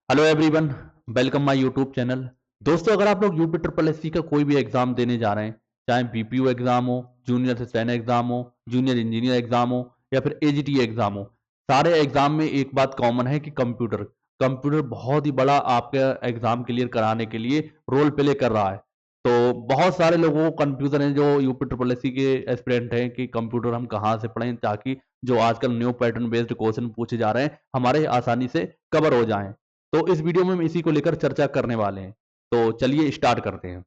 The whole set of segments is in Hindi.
Hello everyone, welcome my YouTube channel. दोस्तों, अगर आप लोग यूपी ट्रिपल एससी का कोई भी एग्जाम देने जा रहे हैं, चाहे बीपीओ एग्जाम हो, जूनियर असिस्टेंट एग्जाम हो, जूनियर इंजीनियर एग्जाम हो या फिर एजीटी एग्जाम हो, सारे एग्जाम में एक बात कॉमन है कि कंप्यूटर कंप्यूटर बहुत ही बड़ा आपके एग्जाम क्लियर कराने के लिए रोल प्ले कर रहा है। तो बहुत सारे लोगों को कंफ्यूजन है जो यूपी ट्रिपल एससी के एस्पिरेंट हैं कि कंप्यूटर हम कहाँ से पढ़ें ताकि जो आजकल न्यू पैटर्न बेस्ड क्वेश्चन पूछे जा रहे हैं हमारे आसानी से कवर हो जाएं। तो इस वीडियो में हम इसी को लेकर चर्चा करने वाले हैं। तो चलिए स्टार्ट करते हैं।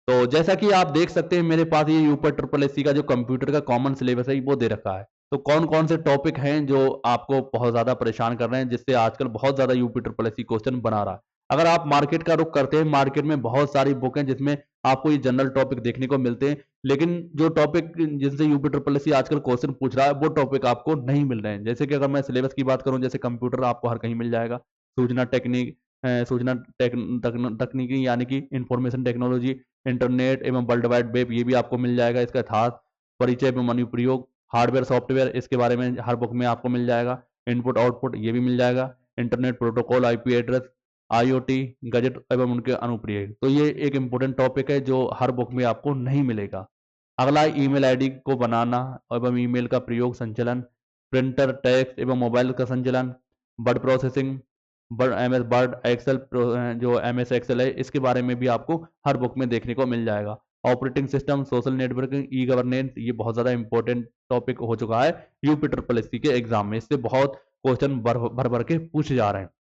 तो जैसा कि आप देख सकते हैं मेरे पास ये यूपी ट्रिपल एससी का जो कंप्यूटर का कॉमन सिलेबस है वो दे रखा है। तो कौन कौन से टॉपिक हैं जो आपको बहुत ज़्यादा परेशान कर रहे हैं, जिससे आजकल बहुत ज़्यादा यूपी ट्रिपल एससी क्वेश्चन बना रहा है। अगर आप मार्केट का रुख करते हैं, मार्केट में बहुत सारी बुक हैं जिसमें आपको ये जनरल टॉपिक देखने को मिलते हैं, लेकिन जो टॉपिक जिनसे यूपी ट्रिपल एससी आजकल क्वेश्चन पूछ रहा है वो टॉपिक आपको नहीं मिल रहे हैं। जैसे कि अगर मैं सिलेबस की बात करूं, जैसे कंप्यूटर आपको हर कहीं मिल जाएगा, सूचना टेक्निक तकनीकी यानी कि इंफॉर्मेशन टेक्नोलॉजी, इंटरनेट एवं वर्ल्ड वाइड वेब ये भी आपको मिल जाएगा। इसका इतिहास, परिचय एवं अनुप्रयोग, हार्डवेयर सॉफ्टवेयर इसके बारे में हर बुक में आपको मिल जाएगा। इनपुट आउटपुट ये भी मिल जाएगा। Internet protocol, IP address, IoT, gadget एवं उनके अनुप्रयोग। तो ये एक इम्पोर्टेंट टॉपिक है जो हर बुक में आपको नहीं मिलेगा। अगला ईमेल आईडी को बनाना एवं ईमेल का प्रयोग, संचालन, प्रिंटर, टेक्स्ट एवं मोबाइल का संचालन, word processing, word M S word excel, जो एम एस एक्सेल है इसके बारे में भी आपको हर बुक में देखने को मिल जाएगा। Operating system, social networking, e governance ये बहुत ज़्यादा इंपॉर्टेंट टॉपिक हो चुका है यूपी ट्रिपल एससी के एग्जाम में। इससे बहुत क्वेश्चन भर भर भर के पूछे जा रहे हैं।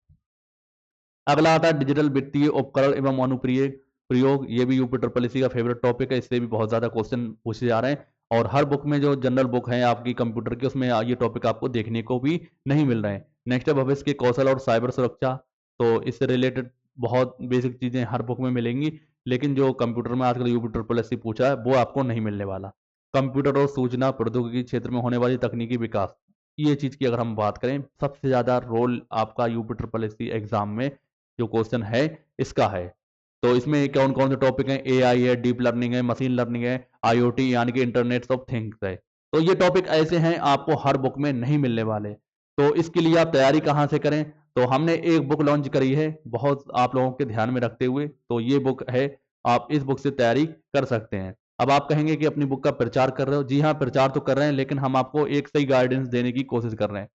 अगला आता है डिजिटल वित्तीय उपकरण एवं अनुप्रयोग प्रयोग। ये भी यूपी ट्रिपल एससी का फेवरेट टॉपिक है, इससे भी बहुत ज़्यादा क्वेश्चन पूछे जा रहे हैं। और हर बुक में जो जनरल बुक है आपकी कंप्यूटर की, उसमें ये टॉपिक आपको देखने को भी नहीं मिल रहे हैं। नेक्स्ट है भविष्य के कौशल और साइबर सुरक्षा। तो इससे रिलेटेड बहुत बेसिक चीज़ें हर बुक में मिलेंगी, लेकिन जो कंप्यूटर में आजकल यूपी ट्रिपल एससी पूछा है वो आपको नहीं मिलने वाला। कंप्यूटर और सूचना प्रौद्योगिकी क्षेत्र में होने वाली तकनीकी विकास, ये चीज़ की अगर हम बात करें, सबसे ज़्यादा रोल आपका यूपी ट्रिपल एससी एग्जाम में जो क्वेश्चन है इसका है। तो इसमें कौन कौन से टॉपिक हैं? एआई है, डीप लर्निंग है, मशीन लर्निंग है, आईओटी यानी कि इंटरनेट ऑफ थिंग्स है। तो ये टॉपिक ऐसे हैं आपको हर बुक में नहीं मिलने वाले। तो इसके लिए आप तैयारी कहाँ से करें? तो हमने एक बुक लॉन्च करी है बहुत आप लोगों के ध्यान में रखते हुए। तो ये बुक है, आप इस बुक से तैयारी कर सकते हैं। अब आप कहेंगे कि अपनी बुक का प्रचार कर रहे हो। जी हाँ, प्रचार तो कर रहे हैं, लेकिन हम आपको एक सही गाइडेंस देने की कोशिश कर रहे हैं।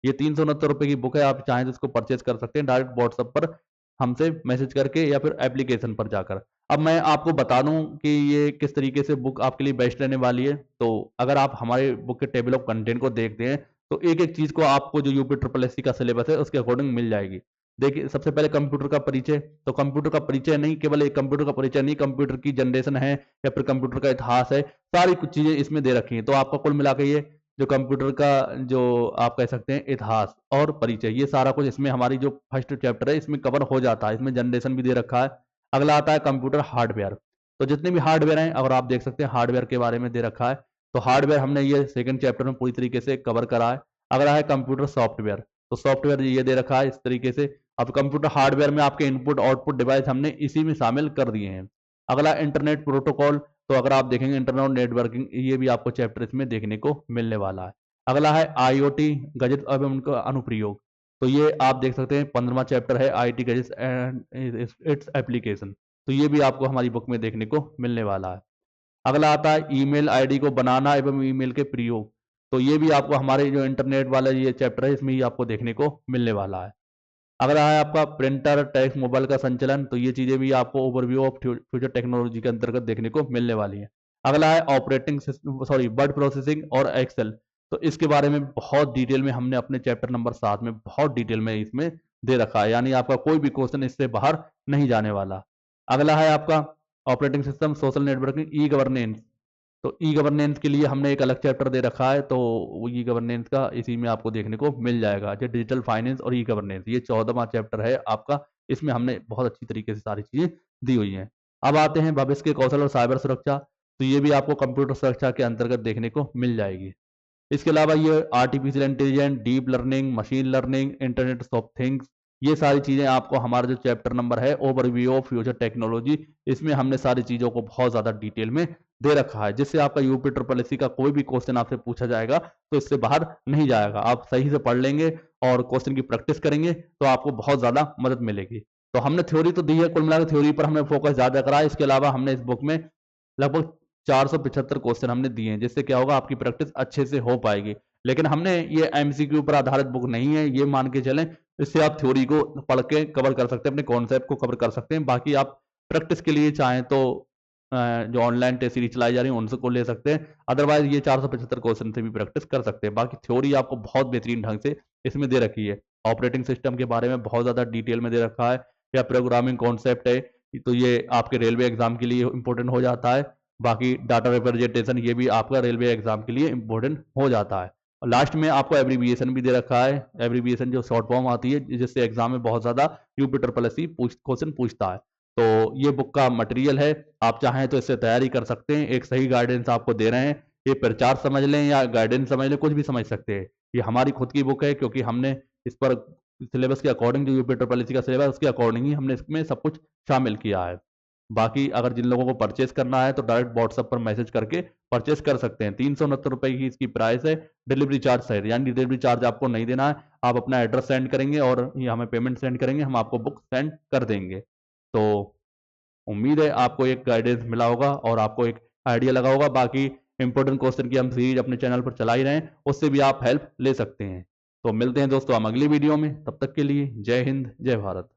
ये 369 रुपये की बुक है, आप चाहें तो इसको परचेज कर सकते हैं डायरेक्ट व्हाट्सएप पर हमसे मैसेज करके या फिर एप्लीकेशन पर जाकर। अब मैं आपको बता दूं कि ये किस तरीके से बुक आपके लिए बेस्ट रहने वाली है। तो अगर आप हमारे बुक के टेबल ऑफ कंटेंट को देखते हैं तो एक एक चीज़ को आपको जो यूपी ट्रिपल एससी का सिलेबस है उसके अकॉर्डिंग मिल जाएगी। देखिए, सबसे पहले कंप्यूटर का परिचय। तो कंप्यूटर का परिचय नहीं, केवल एक कंप्यूटर का परिचय नहीं, कंप्यूटर की जनरेशन है या फिर कंप्यूटर का इतिहास है, सारी कुछ चीज़ें इसमें दे रखी हैं। तो आपका कुल मिला के ये जो कंप्यूटर का जो आप कह सकते हैं इतिहास और परिचय, ये सारा कुछ इसमें हमारी जो फर्स्ट चैप्टर है इसमें कवर हो जाता है। इसमें जनरेशन भी दे रखा है। अगला आता है कंप्यूटर हार्डवेयर। तो जितने भी हार्डवेयर हैं, अगर आप देख सकते हैं हार्डवेयर के बारे में दे रखा है। तो हार्डवेयर हमने ये सेकंड चैप्टर में पूरी तरीके से कवर करा है। अगला है कंप्यूटर सॉफ्टवेयर। तो सॉफ्टवेयर ये दे रखा है इस तरीके से। अब कंप्यूटर हार्डवेयर में आपके इनपुट आउटपुट डिवाइस हमने इसी में शामिल कर दिए हैं। अगला इंटरनेट प्रोटोकॉल। तो अगर आप देखेंगे इंटरनेट नेटवर्किंग, ये भी आपको चैप्टर इसमें देखने को मिलने वाला है। अगला है आईओटी गैजेट एवं उनका अनुप्रयोग। तो ये आप देख सकते हैं 15वां चैप्टर है IT gadgets and its application. तो ये भी आपको हमारी बुक में देखने को मिलने वाला है। अगला आता है ईमेल आईडी को बनाना एवं ईमेल के प्रयोग। तो ये भी आपको हमारे जो इंटरनेट वाला ये चैप्टर है इसमें ही आपको देखने को मिलने वाला है। अगला है आपका प्रिंटर, टेक्स्ट, मोबाइल का संचालन। तो ये चीज़ें भी आपको ओवरव्यू ऑफ फ्यूचर टेक्नोलॉजी के अंतर्गत देखने को मिलने वाली हैं। अगला है operating system, sorry, word processing और एक्सेल। तो इसके बारे में बहुत डिटेल में हमने अपने चैप्टर नंबर 7 में बहुत डिटेल में इसमें दे रखा है, यानी आपका कोई भी क्वेश्चन इससे बाहर नहीं जाने वाला। अगला है आपका operating system, social networking, e governance. तो ई गवर्नेंस के लिए हमने एक अलग चैप्टर दे रखा है। तो वो ई गवर्नेंस का इसी में आपको देखने को मिल जाएगा, जो डिजिटल फाइनेंस और ई गवर्नेंस, ये 14वां चैप्टर है आपका। इसमें हमने बहुत अच्छी तरीके से सारी चीज़ें दी हुई हैं। अब आते हैं भविष्य के कौशल और साइबर सुरक्षा। तो ये भी आपको कंप्यूटर सुरक्षा के अंतर्गत देखने को मिल जाएगी। इसके अलावा ये artificial intelligence, deep learning, machine learning, internet of things, ये सारी चीज़ें आपको हमारा जो चैप्टर नंबर है ओवरव्यू ऑफ फ्यूचर टेक्नोलॉजी, इसमें हमने सारी चीज़ों को बहुत ज़्यादा डिटेल में दे रखा है, जिससे आपका यूपी ट्रिपल एससी का कोई भी क्वेश्चन आपसे पूछा जाएगा तो इससे बाहर नहीं जाएगा। आप सही से पढ़ लेंगे और क्वेश्चन की प्रैक्टिस करेंगे तो आपको बहुत ज़्यादा मदद मिलेगी। तो हमने थ्योरी तो दी है, कुल मिलाकर थ्योरी पर हमने फोकस ज़्यादा करा है। इसके अलावा हमने इस बुक में लगभग 475 क्वेश्चन हमने दिए हैं, जिससे क्या होगा आपकी प्रैक्टिस अच्छे से हो पाएगी। लेकिन हमने ये एमसीक्यू पर आधारित बुक नहीं है, ये मान के चलें। इससे आप थ्योरी को पढ़ के कवर कर सकते हैं, अपने कॉन्सेप्ट को कवर कर सकते हैं। बाकी आप प्रैक्टिस के लिए चाहें तो जो ऑनलाइन टेस्ट सीरीज चलाई जा रही है उनको ले सकते हैं। अदरवाइज ये 475 क्वेश्चन से भी प्रैक्टिस कर सकते हैं। बाकी थ्योरी आपको बहुत बेहतरीन ढंग से इसमें दे रखी है। ऑपरेटिंग सिस्टम के बारे में बहुत ज़्यादा डिटेल में दे रखा है, या प्रोग्रामिंग कॉन्सेप्ट है तो ये आपके रेलवे एग्जाम के लिए इंपॉर्टेंट हो जाता है। बाकी डाटा रिप्रेजेंटेशन ये भी आपका रेलवे एग्जाम के लिए इंपॉर्टेंट हो जाता है। और लास्ट में आपको एब्रीविएशन भी दे रखा है, एब्रीविएशन जो शॉर्ट फॉर्म आती है जिससे एग्जाम में बहुत ज़्यादा यूपी ट्रिपल एससी क्वेश्चन पूछता है। तो ये बुक का मटेरियल है, आप चाहें तो इससे तैयारी कर सकते हैं। एक सही गाइडेंस आपको दे रहे हैं, ये प्रचार समझ लें या गाइडेंस समझ लें, कुछ भी समझ सकते हैं। ये हमारी खुद की बुक है, क्योंकि हमने इस पर सिलेबस के अकॉर्डिंग, जो यूपी ट्रिपल एससी का सिलेबस उसके अकॉर्डिंग ही हमने इसमें सब कुछ शामिल किया है। बाकी अगर जिन लोगों को परचेस करना है तो डायरेक्ट व्हाट्सएप पर मैसेज करके परचेस कर सकते हैं। 369 रुपये की इसकी प्राइस है, डिलीवरी चार्ज सहित, यानी डिलीवरी चार्ज आपको नहीं देना है। आप अपना एड्रेस सेंड करेंगे और ये हमें पेमेंट सेंड करेंगे, हम आपको बुक सेंड कर देंगे। तो उम्मीद है आपको एक गाइडेंस मिला होगा और आपको एक आइडिया लगा होगा। बाकी इंपॉर्टेंट क्वेश्चन की हम सीरीज अपने चैनल पर चला ही रहे हैं, उससे भी आप हेल्प ले सकते हैं। तो मिलते हैं दोस्तों हम अगली वीडियो में, तब तक के लिए जय हिंद जय भारत।